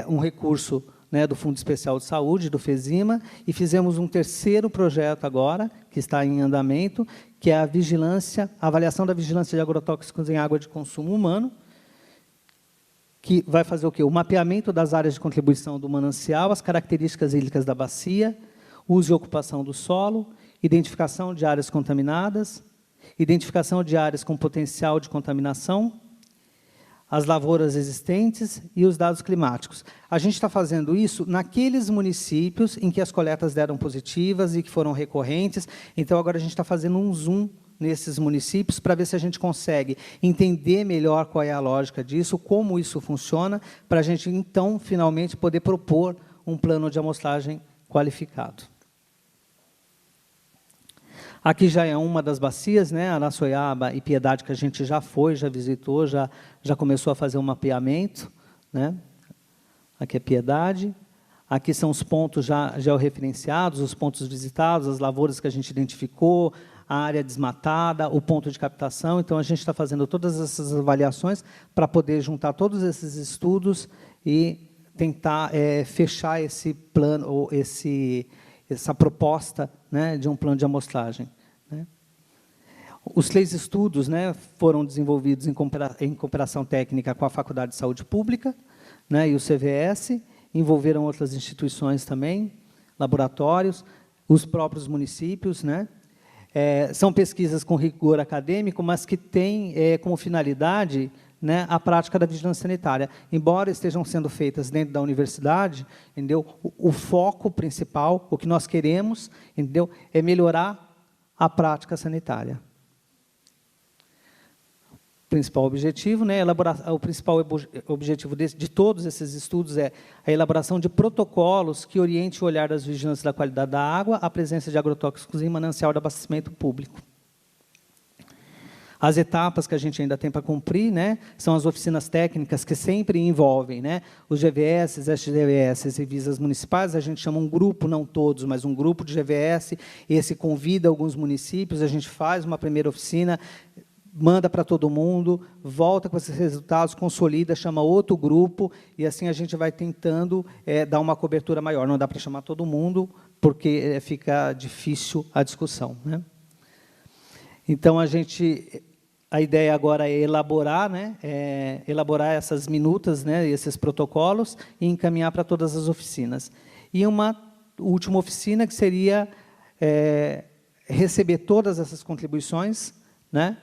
um recurso, né, do Fundo Especial de Saúde, do FESIMA, e fizemos um terceiro projeto agora, que está em andamento, que é a avaliação da vigilância de agrotóxicos em água de consumo humano, que vai fazer o quê? O mapeamento das áreas de contribuição do manancial, as características hídricas da bacia, uso e ocupação do solo, identificação de áreas contaminadas, identificação de áreas com potencial de contaminação, as lavouras existentes e os dados climáticos. A gente está fazendo isso naqueles municípios em que as coletas deram positivas e que foram recorrentes. Então, agora a gente está fazendo um zoom nesses municípios para ver se a gente consegue entender melhor qual é a lógica disso, como isso funciona, para a gente, então, finalmente, poder propor um plano de amostragem qualificado. Aqui já é uma das bacias, né, Araçoiaba e Piedade, que a gente já foi, já visitou, já começou a fazer um mapeamento, né? Aqui é Piedade. Aqui são os pontos já georreferenciados, os pontos visitados, as lavouras que a gente identificou, a área desmatada, o ponto de captação. Então, a gente está fazendo todas essas avaliações para poder juntar todos esses estudos e tentar fechar esse plano, ou essa proposta, né, de um plano de amostragem, né? Os 3 estudos, né, foram desenvolvidos em cooperação técnica com a Faculdade de Saúde Pública, né, e o CVS, envolveram outras instituições também, laboratórios, os próprios municípios, né? São pesquisas com rigor acadêmico, mas que têm como finalidade, né, a prática da vigilância sanitária. Embora estejam sendo feitas dentro da universidade, entendeu? O foco principal, o que nós queremos, entendeu, é melhorar a prática sanitária. O principal objetivo, né, o principal objetivo de todos esses estudos é a elaboração de protocolos que orientem o olhar das vigilâncias da qualidade da água, a presença de agrotóxicos em manancial de abastecimento público. As etapas que a gente ainda tem para cumprir, né, são as oficinas técnicas que sempre envolvem, né, os GVS, SGVS e visas municipais. A gente chama um grupo, não todos, mas um grupo de GVS. Esse convida alguns municípios, a gente faz uma primeira oficina, manda para todo mundo, volta com esses resultados, consolida, chama outro grupo, e assim a gente vai tentando dar uma cobertura maior. Não dá para chamar todo mundo, porque fica difícil a discussão, né? Então, a ideia agora é elaborar, né, elaborar essas minutas, né, esses protocolos, e encaminhar para todas as oficinas. E uma última oficina, que seria receber todas essas contribuições, né,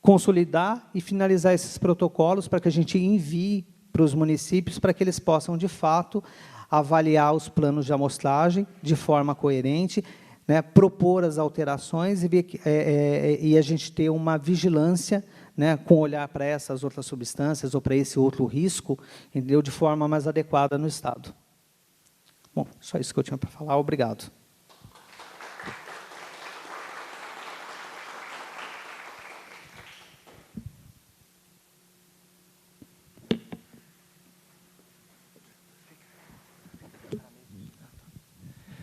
consolidar e finalizar esses protocolos para que a gente envie para os municípios, para que eles possam, de fato, avaliar os planos de amostragem de forma coerente, né, propor as alterações e a gente ter uma vigilância, né, com olhar para essas outras substâncias ou para esse outro risco, entendeu, de forma mais adequada no Estado. Bom, só isso que eu tinha para falar. Obrigado.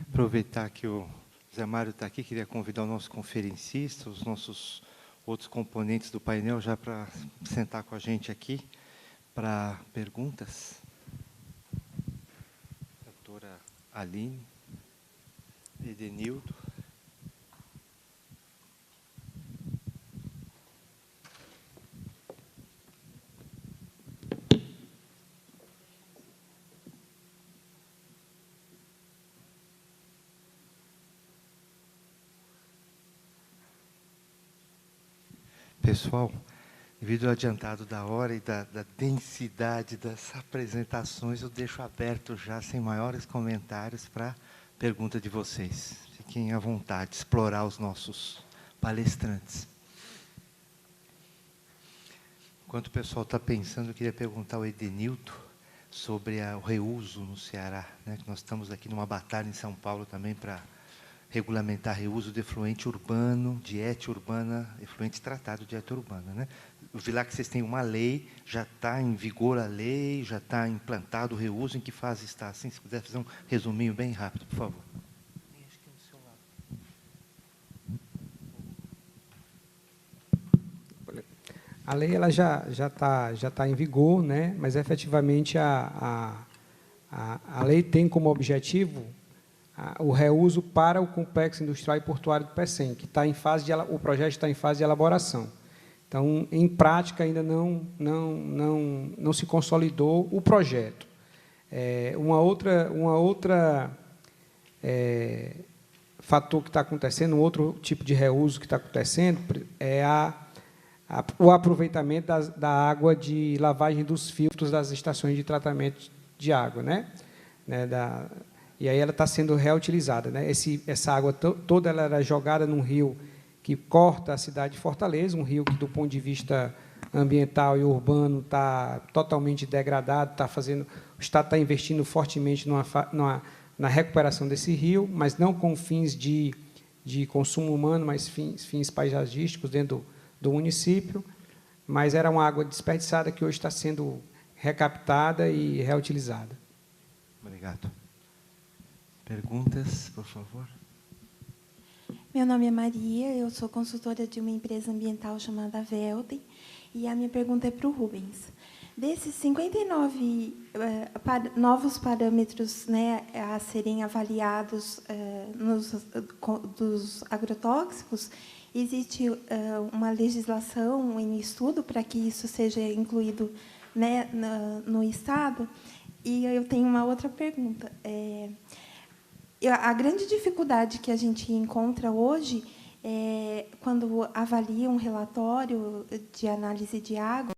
Aproveitar que o Zé Mário está aqui, queria convidar o nosso conferencista, os nossos outros componentes do painel, já para sentar com a gente aqui, para perguntas. Doutora Aline, Edenildo. Pessoal, Devido ao adiantado da hora e da densidade das apresentações, eu deixo aberto já, sem maiores comentários, para a pergunta de vocês. Fiquem à vontade de explorar os nossos palestrantes. Enquanto o pessoal está pensando, eu queria perguntar ao Edenilton sobre o reuso no Ceará, né? Nós estamos aqui numa batalha em São Paulo também para regulamentar reuso de efluente urbano, de étia urbana, efluente tratado de étia urbana, né? Eu vi lá que vocês têm uma lei, já está em vigor a lei, já está implantado o reuso, em que fase está? Assim, se puder fazer um resuminho bem rápido, por favor. Acho que é do seu lado. A lei ela já tá em vigor, né? Mas efetivamente a lei tem como objetivo o reuso para o complexo industrial e portuário do PECEM, que está em fase de, o projeto está em fase de elaboração. Então, em prática, ainda não se consolidou o projeto. Uma outra fator que está acontecendo, um outro tipo de reuso que está acontecendo, é o aproveitamento da água de lavagem dos filtros das estações de tratamento de água, né? E aí ela está sendo reutilizada, né? Essa água toda ela era jogada num rio que corta a cidade de Fortaleza, um rio que, do ponto de vista ambiental e urbano, está totalmente degradado, o Estado está investindo fortemente na recuperação desse rio, mas não com fins de consumo humano, mas fins paisagísticos dentro do município, mas era uma água desperdiçada que hoje está sendo recaptada e reutilizada. Obrigado. Perguntas, por favor? Meu nome é Maria, eu sou consultora de uma empresa ambiental chamada Velden, e a minha pergunta é para o Rubens. Desses 59 novos parâmetros, né, a serem avaliados dos agrotóxicos, existe uma legislação em estudo para que isso seja incluído, né, no Estado? E eu tenho uma outra pergunta. A grande dificuldade que a gente encontra hoje é quando avalia um relatório de análise de água,